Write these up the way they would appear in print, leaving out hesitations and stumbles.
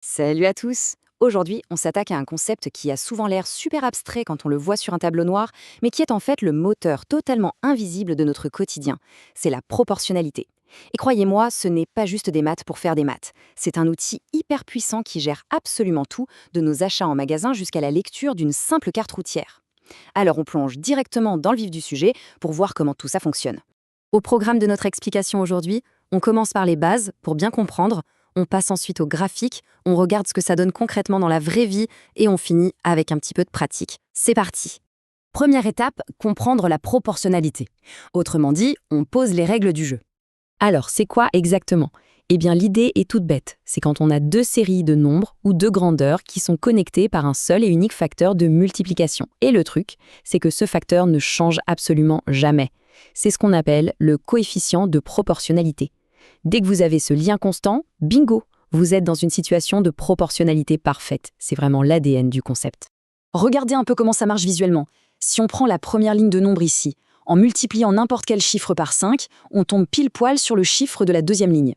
Salut à tous. Aujourd'hui, on s'attaque à un concept qui a souvent l'air super abstrait quand on le voit sur un tableau noir, mais qui est en fait le moteur totalement invisible de notre quotidien. C'est la proportionnalité. Et croyez-moi, ce n'est pas juste des maths pour faire des maths. C'est un outil hyper puissant qui gère absolument tout, de nos achats en magasin jusqu'à la lecture d'une simple carte routière. Alors on plonge directement dans le vif du sujet pour voir comment tout ça fonctionne. Au programme de notre explication aujourd'hui, on commence par les bases pour bien comprendre, on passe ensuite au graphique, on regarde ce que ça donne concrètement dans la vraie vie et on finit avec un petit peu de pratique. C'est parti. Première étape, comprendre la proportionnalité. Autrement dit, on pose les règles du jeu. Alors, c'est quoi exactement? Eh bien, l'idée est toute bête. C'est quand on a deux séries de nombres ou de grandeurs qui sont connectées par un seul et unique facteur de multiplication. Et le truc, c'est que ce facteur ne change absolument jamais. C'est ce qu'on appelle le coefficient de proportionnalité. Dès que vous avez ce lien constant, bingo, vous êtes dans une situation de proportionnalité parfaite. C'est vraiment l'ADN du concept. Regardez un peu comment ça marche visuellement. Si on prend la première ligne de nombre ici, en multipliant n'importe quel chiffre par 5, on tombe pile poil sur le chiffre de la deuxième ligne.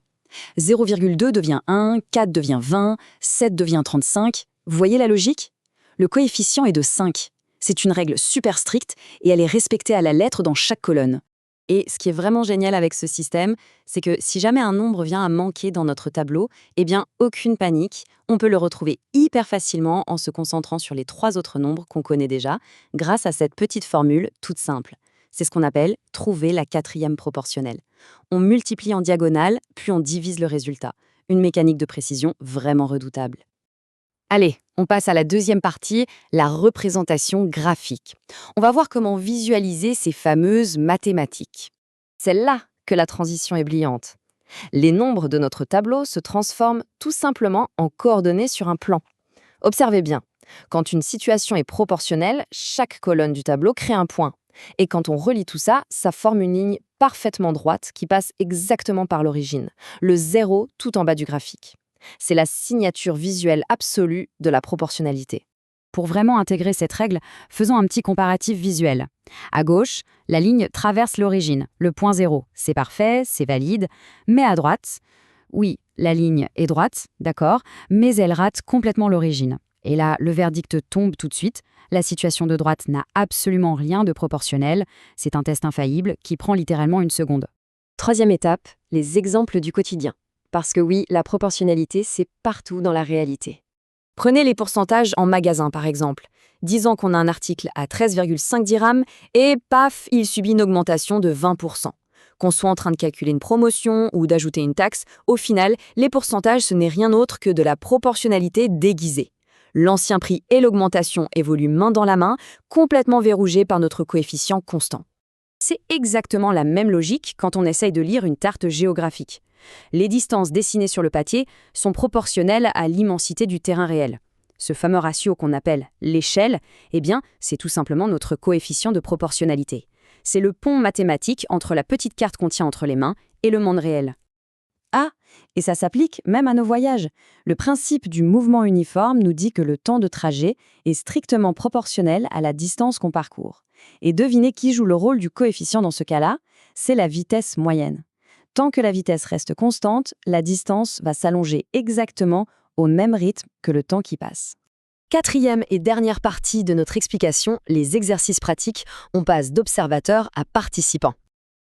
0,2 devient 1, 4 devient 20, 7 devient 35. Vous voyez la logique? Le coefficient est de 5. C'est une règle super stricte et elle est respectée à la lettre dans chaque colonne. Et ce qui est vraiment génial avec ce système, c'est que si jamais un nombre vient à manquer dans notre tableau, eh bien, aucune panique, on peut le retrouver hyper facilement en se concentrant sur les trois autres nombres qu'on connaît déjà, grâce à cette petite formule toute simple. C'est ce qu'on appelle trouver la quatrième proportionnelle. On multiplie en diagonale, puis on divise le résultat. Une mécanique de précision vraiment redoutable. Allez, on passe à la deuxième partie, la représentation graphique. On va voir comment visualiser ces fameuses mathématiques. C'est là que la transition est brillante. Les nombres de notre tableau se transforment tout simplement en coordonnées sur un plan. Observez bien, quand une situation est proportionnelle, chaque colonne du tableau crée un point. Et quand on relie tout ça, ça forme une ligne parfaitement droite qui passe exactement par l'origine, le zéro tout en bas du graphique. C'est la signature visuelle absolue de la proportionnalité. Pour vraiment intégrer cette règle, faisons un petit comparatif visuel. À gauche, la ligne traverse l'origine, le point zéro. C'est parfait, c'est valide. Mais à droite, oui, la ligne est droite, d'accord, mais elle rate complètement l'origine. Et là, le verdict tombe tout de suite. La situation de droite n'a absolument rien de proportionnel. C'est un test infaillible qui prend littéralement une seconde. Troisième étape, les exemples du quotidien. Parce que oui, la proportionnalité, c'est partout dans la réalité. Prenez les pourcentages en magasin, par exemple. Disons qu'on a un article à 13,5 dirhams et paf, il subit une augmentation de 20%. Qu'on soit en train de calculer une promotion ou d'ajouter une taxe, au final, les pourcentages, ce n'est rien d'autre que de la proportionnalité déguisée. L'ancien prix et l'augmentation évoluent main dans la main, complètement verrouillés par notre coefficient constant. C'est exactement la même logique quand on essaye de lire une carte géographique. Les distances dessinées sur le papier sont proportionnelles à l'immensité du terrain réel. Ce fameux ratio qu'on appelle l'échelle, eh bien, c'est tout simplement notre coefficient de proportionnalité. C'est le pont mathématique entre la petite carte qu'on tient entre les mains et le monde réel. Ah, et ça s'applique même à nos voyages. Le principe du mouvement uniforme nous dit que le temps de trajet est strictement proportionnel à la distance qu'on parcourt. Et devinez qui joue le rôle du coefficient dans ce cas-là? C'est la vitesse moyenne. Tant que la vitesse reste constante, la distance va s'allonger exactement au même rythme que le temps qui passe. Quatrième et dernière partie de notre explication, les exercices pratiques, on passe d'observateur à participant.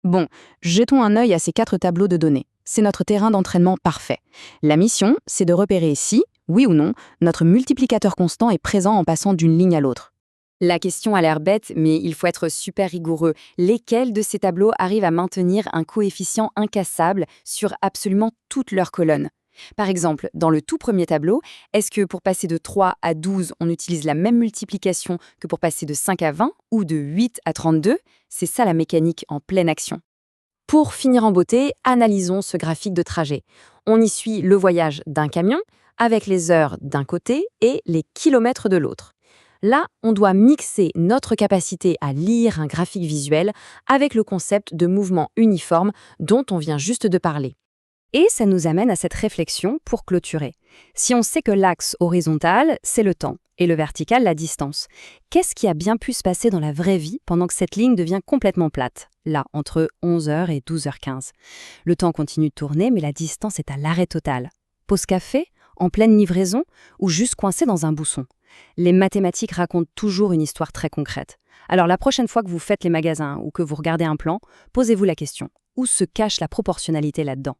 Bon, jetons un œil à ces 4 tableaux de données. C'est notre terrain d'entraînement parfait. La mission, c'est de repérer si, oui ou non, notre multiplicateur constant est présent en passant d'une ligne à l'autre. La question a l'air bête, mais il faut être super rigoureux. Lesquels de ces tableaux arrivent à maintenir un coefficient incassable sur absolument toutes leurs colonnes? Par exemple, dans le tout premier tableau, est-ce que pour passer de 3 à 12, on utilise la même multiplication que pour passer de 5 à 20 ou de 8 à 32? C'est ça la mécanique en pleine action. Pour finir en beauté, analysons ce graphique de trajet. On y suit le voyage d'un camion avec les heures d'un côté et les kilomètres de l'autre. Là, on doit mixer notre capacité à lire un graphique visuel avec le concept de mouvement uniforme dont on vient juste de parler. Et ça nous amène à cette réflexion pour clôturer. Si on sait que l'axe horizontal, c'est le temps, et le vertical, la distance, qu'est-ce qui a bien pu se passer dans la vraie vie pendant que cette ligne devient complètement plate, là, entre 11h et 12h15? Le temps continue de tourner, mais la distance est à l'arrêt total. Pause café? en pleine livraison ou juste coincé dans un bousson. Les mathématiques racontent toujours une histoire très concrète. Alors la prochaine fois que vous faites les magasins ou que vous regardez un plan, posez-vous la question, où se cache la proportionnalité là-dedans?